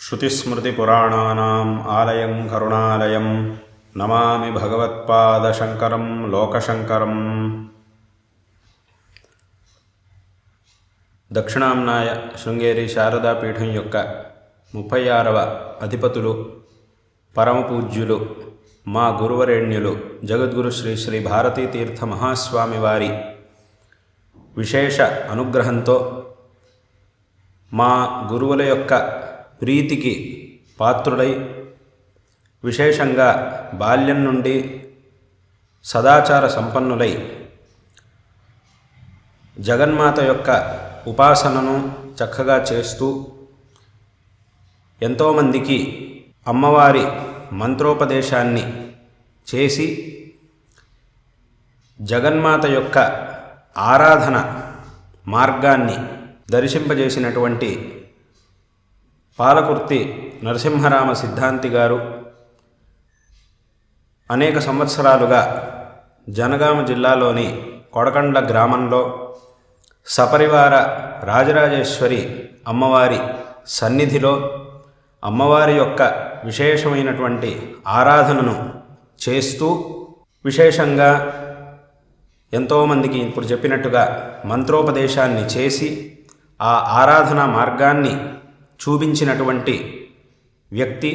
श्रुतिस्मृतिपुराणानाम् आलयं करुणालयं नमामि भगवत्पादशङ्करं लोकशङ्करम्। దక్షిణాంనాయ శృంగేరి శారదాపీఠం యొక్క 36వ అధిపతులు పరమపూజ్యులు మా గురువరేణ్యులు జగద్గురు శ్రీ శ్రీ భారతీ తీర్థ మహాస్వామి వారి విశేష అనుగ్రహంతో మా గురువుల యొక్క ప్రీతికి పాత్రులై విశేషంగా బాల్యం నుండి సదాచార సంపన్నులై జగన్మాత యొక్క ఉపాసనను చక్కగా చేస్తూ ఎంతోమందికి అమ్మవారి మంత్రోపదేశాన్ని చేసి జగన్మాత యొక్క ఆరాధన మార్గాన్ని దర్శింపజేసినటువంటి పాలకుర్తి నరసింహరామ సిద్ధాంతి గారు అనేక సంవత్సరాలుగా జనగామ జిల్లాలోని కొడకండ్ల గ్రామంలో సపరివార రాజరాజేశ్వరి అమ్మవారి సన్నిధిలో అమ్మవారి యొక్క విశేషమైనటువంటి ఆరాధనను చేస్తూ విశేషంగా ఎంతోమందికి ఇప్పుడు చెప్పినట్టుగా మంత్రోపదేశాన్ని చేసి ఆ ఆరాధనా మార్గాన్ని చూపించినటువంటి వ్యక్తి.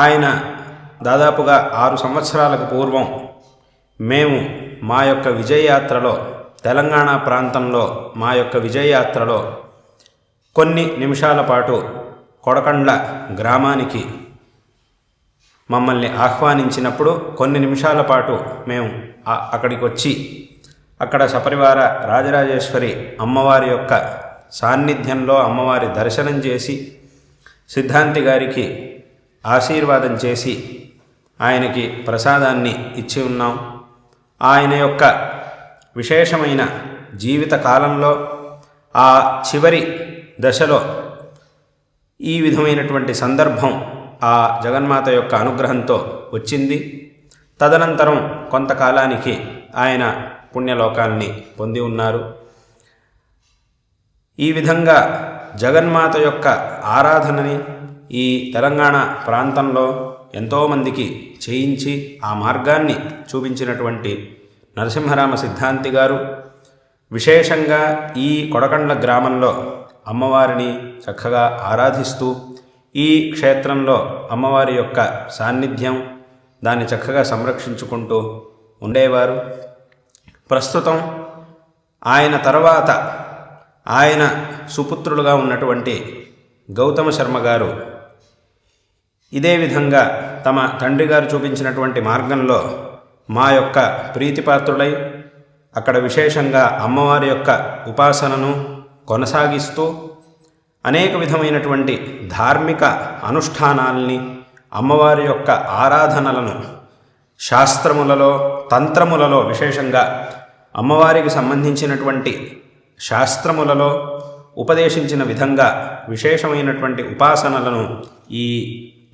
ఆయన దాదాపుగా 6 సంవత్సరాలకు పూర్వం మేము మా యొక్క విజయయాత్రలో తెలంగాణ ప్రాంతంలో మా యొక్క విజయయాత్రలో కొన్ని నిమిషాల పాటు కొడకండ్ల గ్రామానికి మమ్మల్ని ఆహ్వానించినప్పుడు కొన్ని నిమిషాల పాటు మేము అక్కడికి వచ్చి అక్కడ సపరివార రాజరాజేశ్వరి అమ్మవారి యొక్క సాన్నిధ్యంలో అమ్మవారి దర్శనం చేసి సిద్ధాంతి గారికి ఆశీర్వాదం చేసి ఆయనకి ప్రసాదాన్ని ఇచ్చి ఉన్నాం. ఆయన యొక్క విశేషమైన జీవిత కాలంలో ఆ చివరి దశలో ఈ విధమైనటువంటి సందర్భం ఆ జగన్మాత యొక్క అనుగ్రహంతో వచ్చింది. తదనంతరం కొంతకాలానికి ఆయన పుణ్యలోకాన్ని పొంది ఉన్నారు. ఈ విధంగా జగన్మాత యొక్క ఆరాధనని ఈ తెలంగాణ ప్రాంతంలో ఎంతోమందికి చేయించి ఆ మార్గాన్ని చూపించినటువంటి నరసింహరామ సిద్ధాంతి గారు విశేషంగా ఈ కొడకండ్ల గ్రామంలో అమ్మవారిని చక్కగా ఆరాధిస్తూ ఈ క్షేత్రంలో అమ్మవారి యొక్క సాన్నిధ్యం దాన్ని చక్కగా సంరక్షించుకుంటూ ఉండేవారు. ప్రస్తుతం ఆయన తర్వాత ఆయన సుపుత్రులుగా ఉన్నటువంటి గౌతమ శర్మ గారు ఇదే విధంగా తమ తండ్రి గారు చూపించినటువంటి మార్గంలో మా యొక్క ప్రీతిపాత్రులై అక్కడ విశేషంగా అమ్మవారి యొక్క ఉపాసనను కొనసాగిస్తూ అనేక విధమైనటువంటి ధార్మిక అనుష్ఠానాల్ని అమ్మవారి యొక్క ఆరాధనలను శాస్త్రములలో తంత్రములలో విశేషంగా అమ్మవారికి సంబంధించినటువంటి శాస్త్రములలో ఉపదేశించిన విధంగా విశేషమైనటువంటి ఉపాసనలను ఈ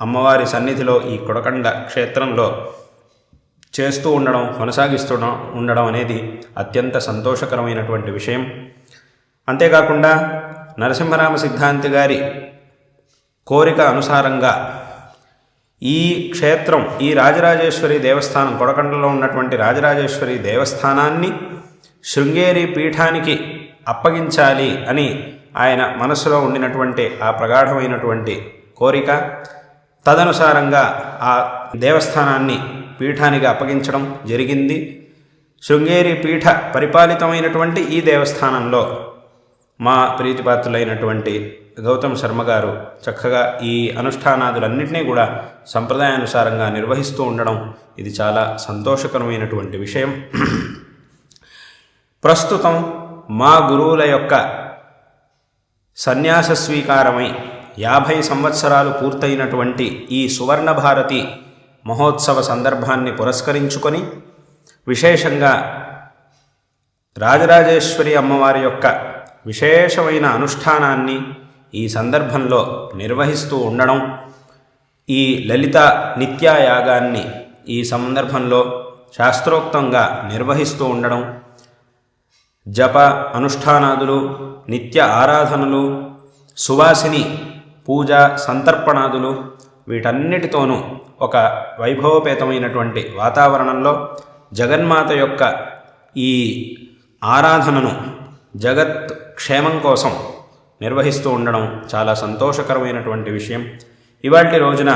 అమ్మవారి సన్నిధిలో ఈ కొడకండ క్షేత్రంలో చేస్తూ ఉండడం కొనసాగిస్తూ ఉండడం అనేది అత్యంత సంతోషకరమైనటువంటి విషయం. అంతేకాకుండా నరసింహరామ సిద్ధాంతి గారి కోరిక అనుసారంగా ఈ క్షేత్రం ఈ రాజరాజేశ్వరి దేవస్థానం కొడకండలో ఉన్నటువంటి రాజరాజేశ్వరి దేవస్థానాన్ని శృంగేరి పీఠానికి అప్పగించాలి అని ఆయన మనసులో ఉండినటువంటి ఆ ప్రగాఢమైనటువంటి కోరిక. తదనుసారంగా ఆ దేవస్థానాన్ని పీఠానికి అప్పగించడం జరిగింది. శృంగేరి పీఠ పరిపాలితమైనటువంటి ఈ దేవస్థానంలో మా ప్రీతిపాత్రులైనటువంటి గౌతమ్ శర్మ గారు చక్కగా ఈ అనుష్ఠానాదులన్నింటినీ కూడా సంప్రదాయానుసారంగా నిర్వహిస్తూ ఉండడం ఇది చాలా సంతోషకరమైనటువంటి విషయం. ప్రస్తుతం మా గురువుల యొక్క సన్యాస స్వీకారమై 50 సంవత్సరాలు పూర్తయినటువంటి ఈ సువర్ణ భారతి మహోత్సవ సందర్భాన్ని పురస్కరించుకొని విశేషంగా రాజరాజేశ్వరి అమ్మవారి యొక్క విశేషమైన అనుష్ఠానాన్ని ఈ సందర్భంలో నిర్వహిస్తూ ఉండడం, ఈ లలిత నిత్యాయాగాన్ని ఈ సందర్భంలో శాస్త్రోక్తంగా నిర్వహిస్తూ ఉండడం, జప అనుష్ఠానాదులు నిత్య ఆరాధనలు సువాసిని పూజ సంతర్పణాదులు వీటన్నిటితోనూ ఒక వైభవపేతమైనటువంటి వాతావరణంలో జగన్మాత యొక్క ఈ ఆరాధనను జగత్ క్షేమం కోసం నిర్వహిస్తూ ఉండడం చాలా సంతోషకరమైనటువంటి విషయం. ఇవాల్టి రోజున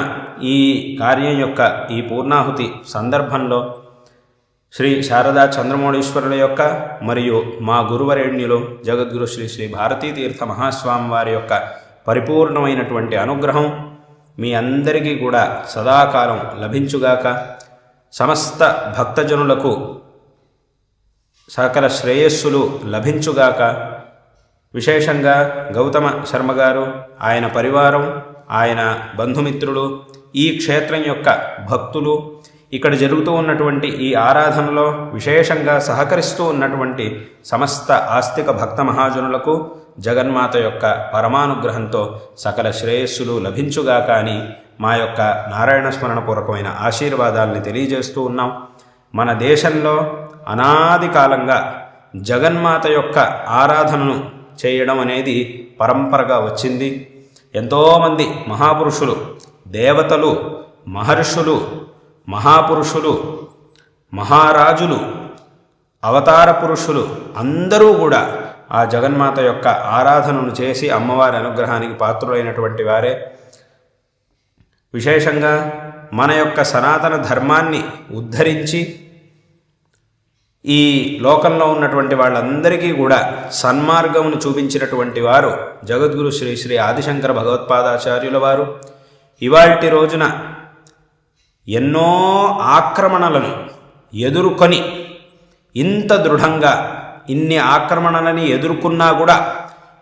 ఈ కార్యం యొక్క ఈ పూర్ణాహుతి సందర్భంలో శ్రీ శారదా చంద్రమౌళీశ్వరుల యొక్క మరియు మా గురువరేణ్యులు జగద్గురు శ్రీ శ్రీ భారతీతీర్థ మహాస్వామి వారి యొక్క పరిపూర్ణమైనటువంటి అనుగ్రహం మీ అందరికీ కూడా సదాకాలం లభించుగాక. సమస్త భక్తజనులకు సకల శ్రేయస్సులు లభించుగాక. విశేషంగా గౌతమ శర్మ గారు, ఆయన పరివారం, ఆయన బంధుమిత్రులు, ఈ క్షేత్రం యొక్క భక్తులు, ఇక్కడ జరుగుతూ ఉన్నటువంటి ఈ ఆరాధనలో విశేషంగా సహకరిస్తూ ఉన్నటువంటి సమస్త ఆస్తిక భక్త మహాజనులకు జగన్మాత యొక్క పరమానుగ్రహంతో సకల శ్రేయస్సులు లభించుగాక అని మా యొక్క నారాయణ స్మరణపూర్వకమైన ఆశీర్వాదాలని తెలియజేస్తూ ఉన్నాం. మన దేశంలో అనాది కాలంగా జగన్మాత యొక్క ఆరాధనను చేయడం అనేది పరంపరగా వచ్చింది. ఎంతోమంది మహాపురుషులు, దేవతలు, మహర్షులు, మహాపురుషులు, మహారాజులు, అవతార పురుషులు అందరూ కూడా ఆ జగన్మాత యొక్క ఆరాధనను చేసి అమ్మవారి అనుగ్రహానికి పాత్రులైనటువంటి వారే. విశేషంగా మన యొక్క సనాతన ధర్మాన్ని ఉద్ధరించి ఈ లోకంలో ఉన్నటువంటి వాళ్ళందరికీ కూడా సన్మార్గమును చూపించినటువంటి వారు జగద్గురు శ్రీ శ్రీ ఆదిశంకర భగవత్పాదాచార్యుల వారు. ఇవాల్టి రోజున ఎన్నో ఆక్రమణలను ఎదుర్కొని ఇంత దృఢంగా ఇన్ని ఆక్రమణలని ఎదుర్కొన్నా కూడా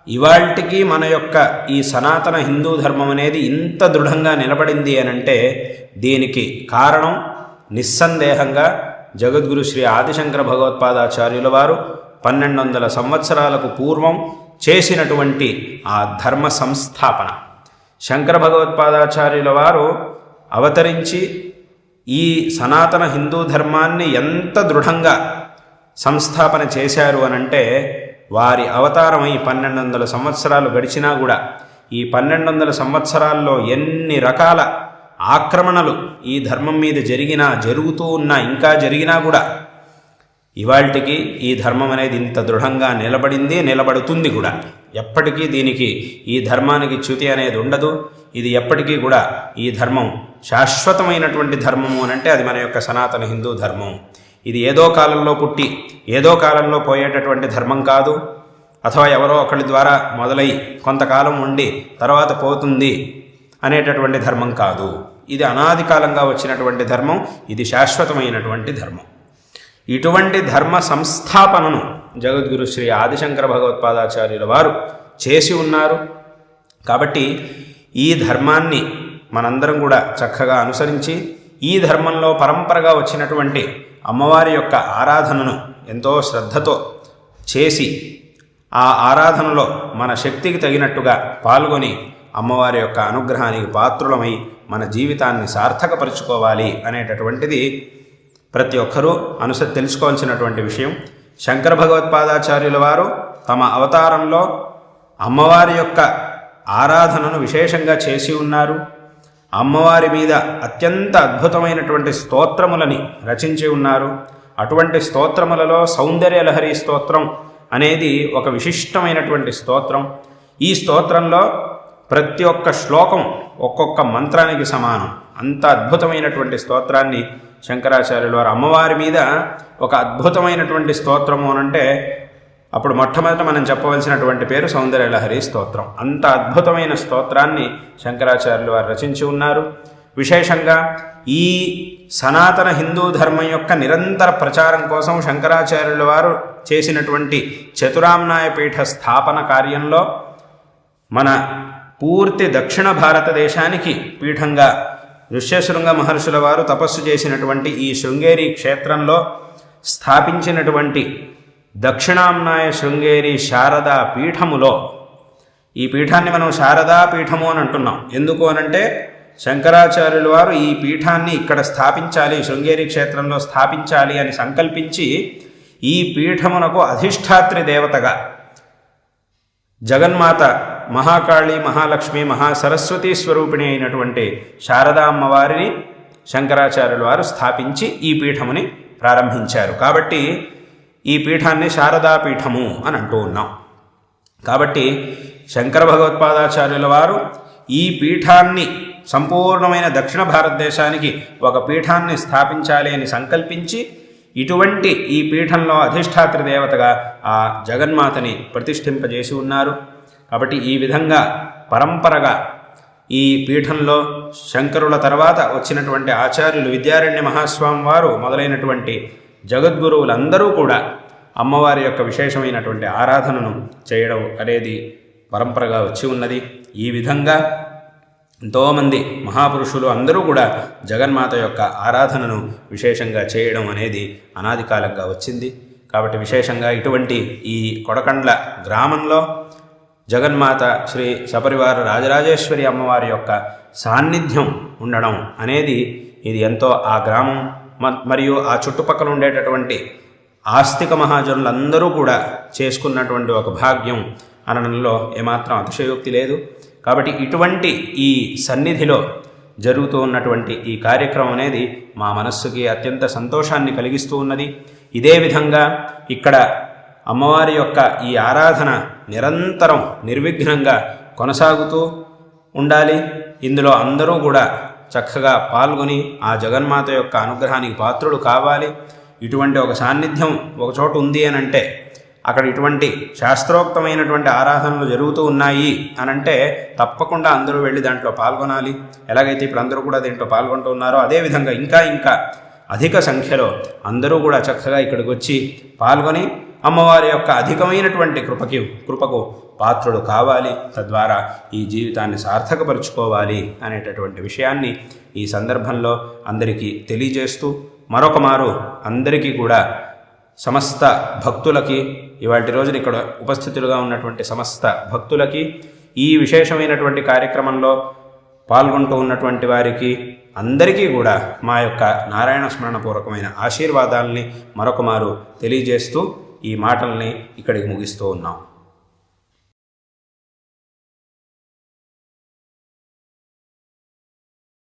ఇవాల్టికి మన యొక్క ఈ సనాతన హిందూ ధర్మం అనేది ఇంత దృఢంగా నిలబడింది అనంటే దీనికి కారణం నిస్సందేహంగా జగద్గురు శ్రీ ఆదిశంకర భగవత్పాదాచార్యుల వారు 1200 సంవత్సరాలకు పూర్వం చేసినటువంటి ఆ ధర్మ సంస్థాపన. శంకర భగవత్పాదాచార్యుల వారు అవతరించి ఈ సనాతన హిందూ ధర్మాన్ని ఎంత దృఢంగా సంస్థాపన చేశారు అనంటే వారి అవతారమై 1200 సంవత్సరాలు గడిచినా కూడా ఈ 1200 సంవత్సరాల్లో ఎన్ని రకాల ఆక్రమణలు ఈ ధర్మం మీద జరుగుతూ ఉన్నా, ఇంకా జరిగినా కూడా ఇవాల్టికి ఈ ధర్మం అనేది ఇంత దృఢంగా నిలబడింది, నిలబడుతుంది కూడా. ఎప్పటికీ దీనికి ఈ ధర్మానికి చ్యుతి అనేది ఉండదు. ఇది ఎప్పటికీ కూడా ఈ ధర్మం శాశ్వతమైనటువంటి ధర్మము అనంటే అది మన యొక్క సనాతన హిందూ ధర్మం. ఇది ఏదో కాలంలో పుట్టి ఏదో కాలంలో పోయేటటువంటి ధర్మం కాదు. అథవా ఎవరో ఒకరి ద్వారా మొదలై కొంతకాలం ఉండి తర్వాత పోతుంది అనేటటువంటి ధర్మం కాదు. ఇది అనాది కాలంగా వచ్చినటువంటి ధర్మం. ఇది శాశ్వతమైనటువంటి ధర్మం. ఇటువంటి ధర్మ సంస్థాపనను జగద్గురు శ్రీ ఆదిశంకర భగవత్పాదాచార్యుల వారు చేసి ఉన్నారు. కాబట్టి ఈ ధర్మాన్ని మనందరం కూడా చక్కగా అనుసరించి ఈ ధర్మంలో పరంపరగా వచ్చినటువంటి అమ్మవారి యొక్క ఆరాధనను ఎంతో శ్రద్ధతో చేసి ఆ ఆరాధనలో మన శక్తికి తగినట్టుగా పాల్గొని అమ్మవారి యొక్క అనుగ్రహానికి పాత్రులమై మన జీవితాన్ని సార్థకపరుచుకోవాలి అనేటటువంటిది ప్రతి ఒక్కరూ తెలుసుకోవాల్సినటువంటి విషయం. శంకర భగవత్పాదాచార్యుల వారు తమ అవతారంలో అమ్మవారి యొక్క ఆరాధనను విశేషంగా చేసి ఉన్నారు. అమ్మవారి మీద అత్యంత అద్భుతమైనటువంటి స్తోత్రములని రచించి ఉన్నారు. అటువంటి స్తోత్రములలో సౌందర్యలహరి స్తోత్రం అనేది ఒక విశిష్టమైనటువంటి స్తోత్రం. ఈ స్తోత్రంలో ప్రతి ఒక్క శ్లోకం ఒక్కొక్క మంత్రానికి సమానం. అంత అద్భుతమైనటువంటి స్తోత్రాన్ని శంకరాచార్యుల వారు అమ్మవారి మీద ఒక అద్భుతమైనటువంటి స్తోత్రము అనంటే అప్పుడు మొట్టమొదట మనం చెప్పవలసినటువంటి పేరు సౌందర్యలహరి స్తోత్రం. అంత అద్భుతమైన స్తోత్రాన్ని శంకరాచార్యుల వారు రచించి ఉన్నారు. విశేషంగా ఈ సనాతన హిందూ ధర్మం యొక్క నిరంతర ప్రచారం కోసం శంకరాచార్యుల వారు చేసినటువంటి చతురామ్నాయ పీఠ స్థాపన కార్యంలో మన పూర్తి దక్షిణ భారతదేశానికి పీఠంగా ఋష్యశృంగ మహర్షుల వారు తపస్సు చేసినటువంటి ఈ శృంగేరి క్షేత్రంలో స్థాపించినటువంటి దక్షిణామ్నాయ శృంగేరి శారదా పీఠములో, ఈ పీఠాన్ని మనం శారదా పీఠము అని అంటున్నాం. ఎందుకు అనంటే శంకరాచార్యుల వారు ఈ పీఠాన్ని ఇక్కడ స్థాపించాలి, శృంగేరి క్షేత్రంలో స్థాపించాలి అని సంకల్పించి ఈ పీఠమునకు అధిష్టాత్రి దేవతగా జగన్మాత మహాకాళి, మహాలక్ష్మి, మహాసరస్వతి స్వరూపిణి అయినటువంటి శారదా అమ్మవారిని శంకరాచార్యుల వారు స్థాపించి ఈ పీఠముని ప్రారంభించారు. కాబట్టి ఈ పీఠాన్ని శారదా పీఠము అని అంటూ ఉన్నాం. కాబట్టి శంకర భగవత్పాదాచార్యుల వారు ఈ పీఠాన్ని సంపూర్ణమైన దక్షిణ భారతదేశానికి ఒక పీఠాన్ని స్థాపించాలి అని సంకల్పించి ఇటువంటి ఈ పీఠంలో అధిష్టాత్రి దేవతగా ఆ జగన్మాతని ప్రతిష్ఠింపజేసి ఉన్నారు. కాబట్టి ఈ విధంగా పరంపరగా ఈ పీఠంలో శంకరుల తర్వాత వచ్చినటువంటి ఆచార్యులు విద్యారణ్య మహాస్వామి వారు మొదలైనటువంటి జగద్గురువులందరూ కూడా అమ్మవారి యొక్క విశేషమైనటువంటి ఆరాధనను చేయడం అనేది పరంపరగా వచ్చి ఉన్నది. ఈ విధంగా ఎంతోమంది మహాపురుషులు అందరూ కూడా జగన్మాత యొక్క ఆరాధనను విశేషంగా చేయడం అనేది అనాది కాలంగా వచ్చింది. కాబట్టి విశేషంగా ఇటువంటి ఈ కొడకండ్ల గ్రామంలో జగన్మాత శ్రీ సపరివార రాజరాజేశ్వరి అమ్మవారి యొక్క సాన్నిధ్యం ఉండడం అనేది ఇది ఎంతో ఆ గ్రామం మరియు ఆ చుట్టుపక్కల ఉండేటటువంటి ఆస్తిక మహాజనులందరూ కూడా చేసుకున్నటువంటి ఒక భాగ్యం అనడంలో ఏమాత్రం అతిశయోక్తి లేదు. కాబట్టి ఇటువంటి ఈ సన్నిధిలో జరుగుతూ ఉన్నటువంటి ఈ కార్యక్రమం అనేది మా మనస్సుకి అత్యంత సంతోషాన్ని కలిగిస్తూ ఉన్నది. ఇదే విధంగా ఇక్కడ అమ్మవారి యొక్క ఈ ఆరాధన నిరంతరం నిర్విఘ్నంగా కొనసాగుతూ ఉండాలి. ఇందులో అందరూ కూడా చక్కగా పాల్గొని ఆ జగన్మాత యొక్క అనుగ్రహానికి పాత్రుడు కావాలి. ఇటువంటి ఒక సాన్నిధ్యం ఒక చోట ఉంది అని అంటే అక్కడ ఇటువంటి శాస్త్రోక్తమైనటువంటి ఆరాధనలు జరుగుతూ ఉన్నాయి అనంటే తప్పకుండా అందరూ వెళ్ళి దాంట్లో పాల్గొనాలి. ఎలాగైతే ఇప్పుడు అందరూ కూడా దీంట్లో పాల్గొంటూ ఉన్నారో అదేవిధంగా ఇంకా అధిక సంఖ్యలో అందరూ కూడా చక్కగా ఇక్కడికి వచ్చి పాల్గొని అమ్మవారి యొక్క అధికమైనటువంటి కృపకు పాత్రుడు కావాలి. తద్వారా ఈ జీవితాన్ని సార్థకపరుచుకోవాలి అనేటటువంటి విషయాన్ని ఈ సందర్భంలో అందరికీ తెలియజేస్తూ మరొక మారు అందరికీ కూడా సమస్త భక్తులకి ఇవాటి రోజున ఇక్కడ ఉపస్థితులుగా ఉన్నటువంటి సమస్త భక్తులకి ఈ విశేషమైనటువంటి కార్యక్రమంలో పాల్గొంటూ ఉన్నటువంటి వారికి అందరికీ కూడా మా యొక్క నారాయణ స్మరణపూర్వకమైన ఆశీర్వాదాలని మరొక మారు తెలియజేస్తూ ఈ మాటల్ని ఇక్కడికి ముగిస్తూ ఉన్నాం.